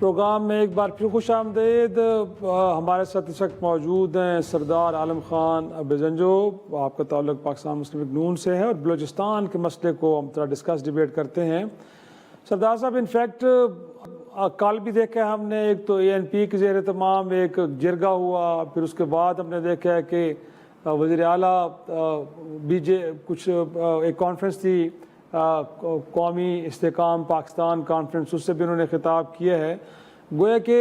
Programme में एक बार फिर खुश आमदेद। हमारे साथ इस वक्त मौजूद हैं सरदार आलम ख़ान बेजंजो। आपका ताल्लुक़ पाकिस्तान मुस्लिम लीग नून से है और बलूचिस्तान के मसले को हम थोड़ा डिस्कस डिबेट करते हैं। सरदार साहब, इनफैक्ट कल भी देखा हमने, एक तो ANP के ज़ेर तमाम एक जिरगा हुआ, फिर उसके बाद हमने देखा है कि वज़ीर आला कुछ एक कॉन्फ्रेंस थी, कौमी इस्तेकाम पाकिस्तान कॉन्फ्रेंस, उससे भी उन्होंने खिताब किया है। गोया कि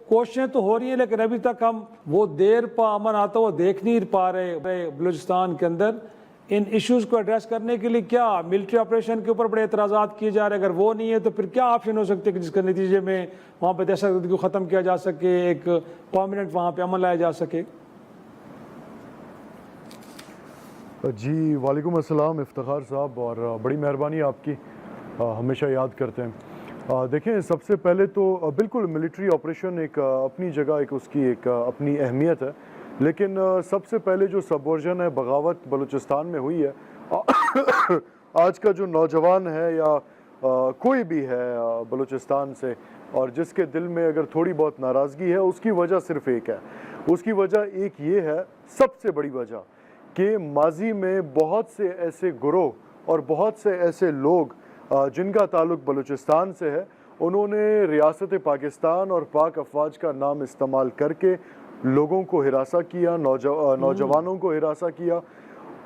कोशिशें तो हो रही हैं लेकिन अभी तक हम वो देर पर अमन आता हुआ देख नहीं पा रहे बलूचिस्तान के अंदर। इन इश्यूज़ को एड्रेस करने के लिए क्या मिलिट्री ऑपरेशन के ऊपर बड़े एतराज़ात किए जा रहे हैं? अगर वो नहीं है तो फिर क्या ऑप्शन हो सकते हैं कि जिसके नतीजे में वहाँ पर दहशतगर्दी को ख़त्म किया जा सके, एक परमानेंट वहाँ पर अमन लाया जा सके? जी वालेकुम अस्सलाम इफ्तिखार साहब, और बड़ी मेहरबानी आपकी, हमेशा याद करते हैं। देखें, सबसे पहले तो बिल्कुल मिलिट्री ऑपरेशन एक अपनी जगह एक उसकी एक अपनी अहमियत है, लेकिन सबसे पहले जो सबवर्जन है, बगावत बलूचिस्तान में हुई है। आज का जो नौजवान है या कोई भी है बलूचिस्तान से, और जिसके दिल में अगर थोड़ी बहुत नाराज़गी है, उसकी वजह सिर्फ़ एक है। उसकी वजह एक ये है, सबसे बड़ी वजह, कि माजी में बहुत से ऐसे गुरोह और बहुत से ऐसे लोग जिनका ताल्लुक़ बलूचिस्तान से है, उन्होंने रियासत पाकिस्तान और पाक अफवाज का नाम इस्तेमाल करके लोगों को हिरासा किया, नौजवानों को हिरासा किया,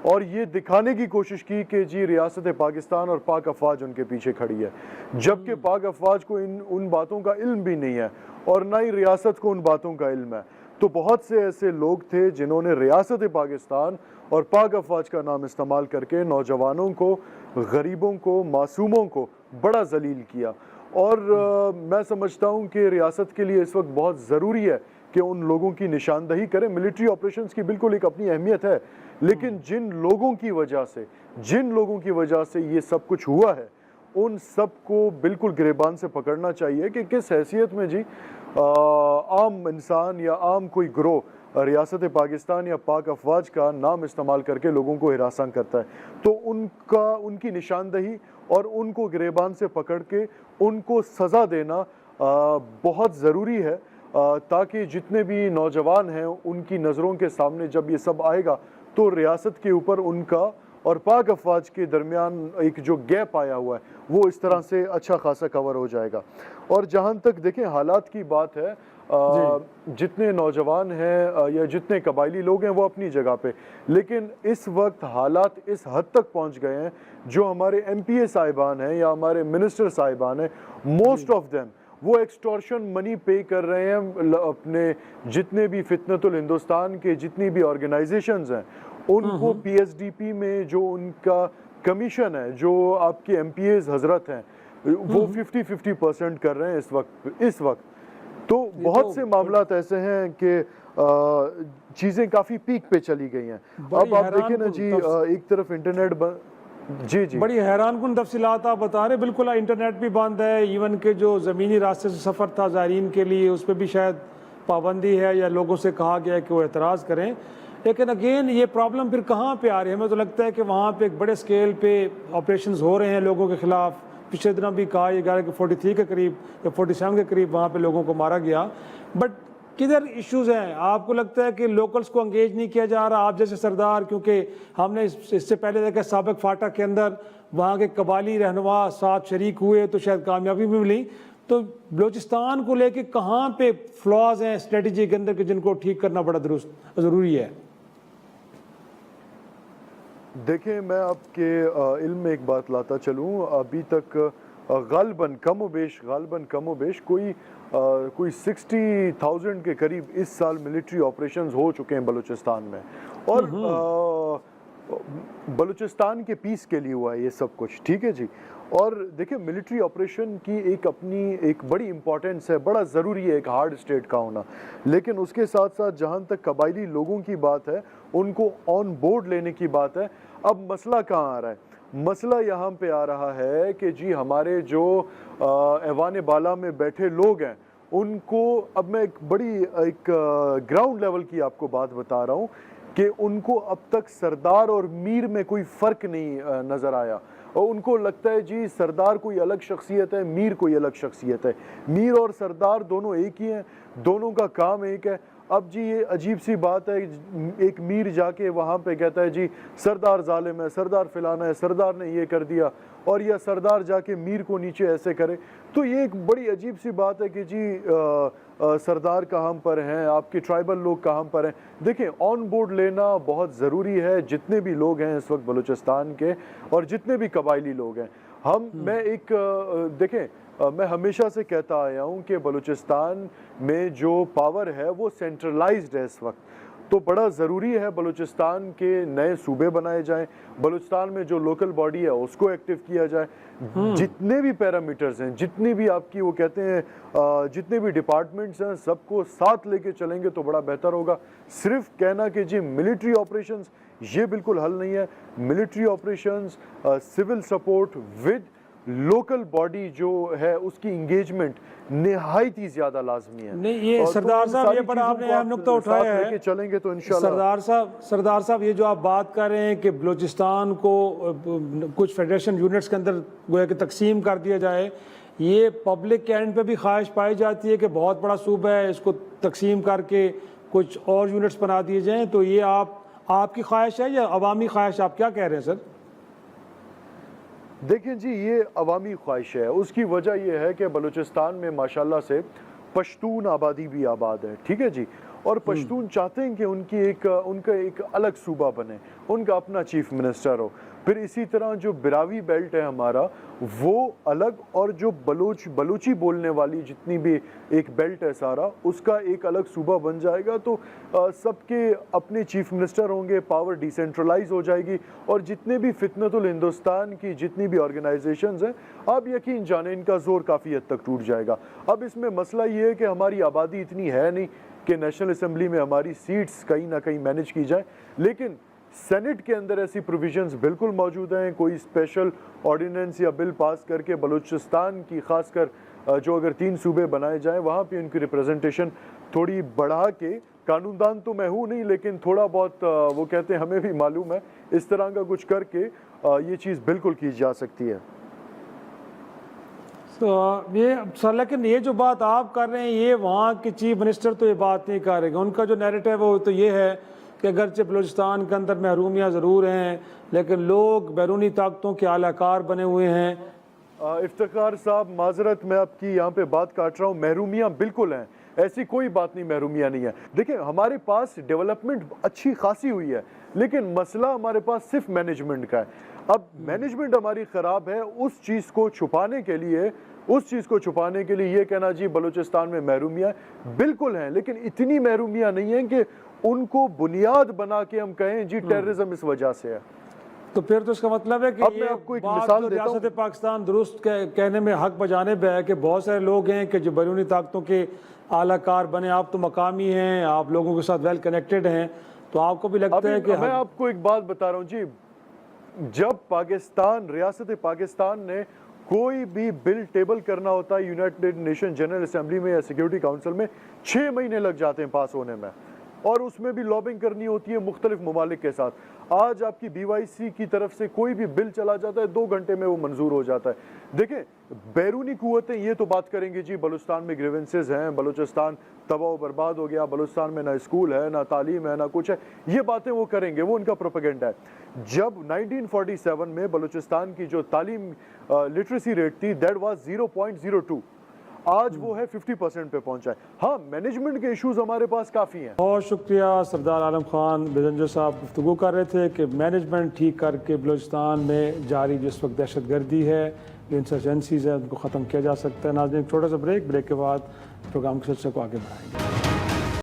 और ये दिखाने की कोशिश की कि जी रियासत पाकिस्तान और पाक अफवाज उनके पीछे खड़ी है, जबकि पाक अफवाज को उन बातों का इल्म भी नहीं है और ना ही रियासत को उन बातों का इल्म है। तो बहुत से ऐसे लोग थे जिन्होंने रियासत पाकिस्तान और पाक अफवाज का नाम इस्तेमाल करके नौजवानों को, गरीबों को, मासूमों को बड़ा जलील किया। और मैं समझता हूँ कि रियासत के लिए इस वक्त बहुत ज़रूरी है कि उन लोगों की निशानदही करें। मिलिट्री ऑपरेशंस की बिल्कुल एक अपनी अहमियत है, लेकिन जिन लोगों की वजह से ये सब कुछ हुआ है, उन सब को बिल्कुल गिरेबान से पकड़ना चाहिए कि किस हैसियत में जी आम इंसान या आम कोई ग्रोह रियासत पाकिस्तान या पाक अफवाज का नाम इस्तेमाल करके लोगों को हिरासा करता है। तो उनकी निशानदही और उनको गिरेबान से पकड़ के उनको सज़ा देना बहुत ज़रूरी है, ताकि जितने भी नौजवान हैं उनकी नज़रों के सामने जब ये सब आएगा तो रियासत के ऊपर उनका और पाक अफवाज के दरमियान एक जो गैप आया हुआ है वो इस तरह से अच्छा खासा कवर हो जाएगा। और जहाँ तक देखें हालात की बात है, जितने नौजवान हैं या जितने कबायली लोग हैं वो अपनी जगह पे, लेकिन इस वक्त हालात इस हद तक पहुँच गए हैं, जो हमारे MPA साहिबान हैं या हमारे मिनिस्टर साहिबान हैं, मोस्ट ऑफ देम वो एक्सटॉर्शन मनी पे कर रहे हैं अपने जितने भी फितनतुल हिंदुस्तान के जितनी भी ऑर्गेनाइजेशंस हैं उनको। PSDP में जो उनका कमीशन है, जो आपके MPAs हजरत हैं, वो 50-50% कर रहे हैं इस वक्त। तो बहुत से मामलात ऐसे हैं कि चीज़ें काफ़ी पीक पे चली गई हैं। अब आप देखें ना जी, एक तरफ इंटरनेट जी बड़ी हैरानकुन तफसीलात आप बता रहे। बिल्कुल इंटरनेट भी बंद है, इवन के जो ज़मीनी रास्ते से सफ़र था ज़ायरीन के लिए उस पर भी शायद पाबंदी है या लोगों से कहा गया है कि वो एतराज़ करें। लेकिन अगेन ये प्रॉब्लम फिर कहाँ पे आ रही है? हमें तो लगता है कि वहाँ पे एक बड़े स्केल पे ऑपरेशंस हो रहे हैं लोगों के ख़िलाफ़। पिछले दिनों भी कहा ये गया कि 43 के करीब या 47 के करीब वहाँ पे लोगों को मारा गया। बट किधर इश्यूज़ हैं? आपको लगता है कि लोकल्स को एंगेज नहीं किया जा रहा? आप जैसे सरदार, क्योंकि हमने इससे पहले देखा साबिक फाटक के अंदर वहाँ के कबाली रहनुमा साथ शरीक हुए तो शायद कामयाबी भी मिली। तो बलूचिस्तान को लेके कहाँ पे फ्लॉज हैं स्ट्रेटजी के अंदर कि जिनको ठीक करना बड़ा ज़रूरी है? देखें, मैं आपके इल्म में एक बात लाता चलूँ। अभी तक गालबन कम व बेश कोई 60,000 के करीब इस साल मिलिट्री ऑपरेशंस हो चुके हैं बलूचिस्तान में, और बलूचिस्तान के पीस के लिए हुआ है ये सब कुछ, ठीक है जी। और देखिए, मिलिट्री ऑपरेशन की एक अपनी एक बड़ी इंपॉर्टेंस है, बड़ा ज़रूरी है एक हार्ड स्टेट का होना, लेकिन उसके साथ साथ जहाँ तक कबायली लोगों की बात है, उनको ऑन बोर्ड लेने की बात है। अब मसला कहाँ आ रहा है? मसला यहाँ पे आ रहा है कि जी हमारे जो ऐवान बाला में बैठे लोग हैं उनको, अब मैं एक ग्राउंड लेवल की आपको बात बता रहा हूँ कि उनको अब तक सरदार और मीर में कोई फ़र्क नहीं नज़र आया, और उनको लगता है जी सरदार कोई अलग शख्सियत है, मीर कोई अलग शख्सियत है। मीर और सरदार दोनों एक ही हैं, दोनों का काम एक है। अब जी ये अजीब सी बात है, एक मीर जाके वहाँ पे कहता है जी सरदार जालिम है, सरदार फिलाना है, सरदार ने ये कर दिया, और यह सरदार जाके मीर को नीचे ऐसे करे। तो ये एक बड़ी अजीब सी बात है कि जी सरदार कहाँ पर हैं, आपके ट्राइबल लोग कहाँ पर हैं। देखिए ऑन बोर्ड लेना बहुत ज़रूरी है, जितने भी लोग हैं इस वक्त बलूचिस्तान के और जितने भी कबायली लोग हैं। देखें मैं हमेशा से कहता आया हूँ कि बलूचिस्तान में जो पावर है वो सेंट्रलाइज्ड है इस वक्त, तो बड़ा ज़रूरी है बलूचिस्तान के नए सूबे बनाए जाएं, बलूचिस्तान में जो लोकल बॉडी है उसको एक्टिव किया जाए। जितने भी पैरामीटर्स हैं, जितनी भी आपकी वो कहते हैं जितने भी डिपार्टमेंट्स हैं, सबको साथ लेके चलेंगे तो बड़ा बेहतर होगा। सिर्फ कहना कि जी मिलिट्री ऑपरेशंस, ये बिल्कुल हल नहीं है। Military operations, civil support with local body जो है उसकी इंगेजमेंट निहायत ही ज्यादा लाजमी है। नहीं ये सरदार साहब, ये बड़ा आपने अहम नुक्ता उठाया है। लेके चलेंगे तो इंशाल्लाह। सरदार साहब ये जो आप बात कर रहे हैं कि बलूचिस्तान को कुछ फेडरेशन यूनिट्स के अंदर गोया कि तकसीम कर दिया जाए, ये पब्लिक के एंड पे भी ख्वाहिश पाई जाती है कि बहुत बड़ा सूबा है, इसको तकसीम करके कुछ और यूनिट्स बना दिए जाएँ। तो ये आपकी ख्वाहिश है या अवामी ख्वाहिश, आप क्या कह रहे हैं सर? देखिए जी ये अवामी ख्वाहिश है। उसकी वजह यह है कि बलूचिस्तान में माशाल्लाह से पश्तून आबादी भी आबाद है, ठीक है जी, और पश्तून चाहते हैं कि उनका एक अलग सूबा बने, उनका अपना चीफ मिनिस्टर हो। फिर इसी तरह जो बिरावी बेल्ट है हमारा वो अलग, और जो बलूची बोलने वाली जितनी भी एक बेल्ट है सारा, उसका एक अलग सूबा बन जाएगा। तो सबके अपने चीफ मिनिस्टर होंगे, पावर डिसेंट्रलाइज हो जाएगी, और जितने भी फितनतुल हिंदुस्तान की जितनी भी ऑर्गेनाइजेशंस हैं, आप यकीन जाने इनका जोर काफ़ी हद तक टूट जाएगा। अब इसमें मसला ये है कि हमारी आबादी इतनी है नहीं कि नेशनल असम्बली में हमारी सीट्स कहीं ना कहीं मैनेज की जाए, लेकिन सेनेट के अंदर ऐसी प्रोविजंस बिल्कुल मौजूद हैं। कोई स्पेशल ऑर्डिनेंस या बिल पास करके बलूचिस्तान की खासकर जो अगर 3 सूबे बनाए जाएं वहाँ पे उनकी रिप्रेजेंटेशन थोड़ी बढ़ा के, कानूनदान तो मैं हूँ नहीं लेकिन थोड़ा बहुत वो कहते हैं हमें भी मालूम है, इस तरह का कुछ करके ये चीज़ बिल्कुल की जा सकती है। तो ये सर, लेकिन ये जो बात आप कर रहे हैं, ये वहाँ के चीफ मिनिस्टर तो ये बात नहीं करेंगे। उनका जो नैरेटिव है वो तो ये है कि अगरचे बलूचिस्तान के अंदर महरूमियाँ ज़रूर हैं, लेकिन लोग बैरूनी ताकतों के आलाकार बने हुए हैं। इफ्तिखार साहब माजरत मैं आपकी यहाँ पे बात काट रहा हूँ, महरूमियाँ बिल्कुल हैं, ऐसी कोई बात नहीं महरूमियाँ नहीं है। देखिए हमारे पास डेवलपमेंट अच्छी खासी हुई है, लेकिन मसला हमारे पास सिर्फ मैनेजमेंट का है। अब मैनेजमेंट हमारी ख़राब है, उस चीज़ को छुपाने के लिए ये कहना जी बलूचिस्तान में महरूमियाँ बिल्कुल हैं, लेकिन इतनी महरूमियाँ नहीं हैं कि उनको बुनियाद बना के हम कहें जी टेररिज्म इस वजह से है। तो फिर तो इसका मतलब है कि अब मैं आपको एक मिसाल देता हूं। रियासत पाकिस्तान दुरुस्त कहने में हक बजानिब है कि बहुत सारे लोग हैं कि जो बैरूनी ताकतों के आलाकार बने। आप तो मकामी हैं, आप लोगों के साथ वेल कनेक्टेड हैं, तो आपको भी लगता है कि मैं आपको एक बात बता रहा हूँ जी, जब रियासत पाकिस्तान ने कोई भी बिल टेबल करना होता है यूनाइटेड नेशन जनरल असेंबली में या सिक्योरिटी काउंसिल में, 6 महीने लग जाते हैं पास होने में, और उसमें भी लॉबिंग करनी होती है मुख्तलिफ ममालिक के साथ। आज आपकी BYC की तरफ से कोई भी बिल चला जाता है 2 घंटे में वो मंजूर हो जाता है। देखें बैरूनी कुव्वतें ये तो बात करेंगे जी बलूचिस्तान में ग्रीवेंसेस हैं, बलूचिस्तान तबाह बर्बाद हो गया, बलूचिस्तान में ना स्कूल है, ना तालीम है, ना कुछ है, ये बातें वो करेंगे, वो उनका प्रोपेगेंडा है। जब 1947 में बलूचिस्तान की जो तालीम लिटरेसी रेट थी दैट वाज 0.02, आज वो है 50% पे पहुंचा है। हाँ मैनेजमेंट के इश्यूज हमारे पास काफ़ी हैं। बहुत शुक्रिया सरदार आलम खान बेजंजो साहब गुफ्तगू कर रहे थे कि मैनेजमेंट ठीक करके बलूचिस्तान में जारी जिस वक्त दहशतगर्दी है, इंसर्जेंसीज है, उनको ख़त्म किया जा सकता है। नाज़रीन एक छोटा सा ब्रेक के बाद प्रोग्राम के सिलसिले को आगे बढ़ाएंगे।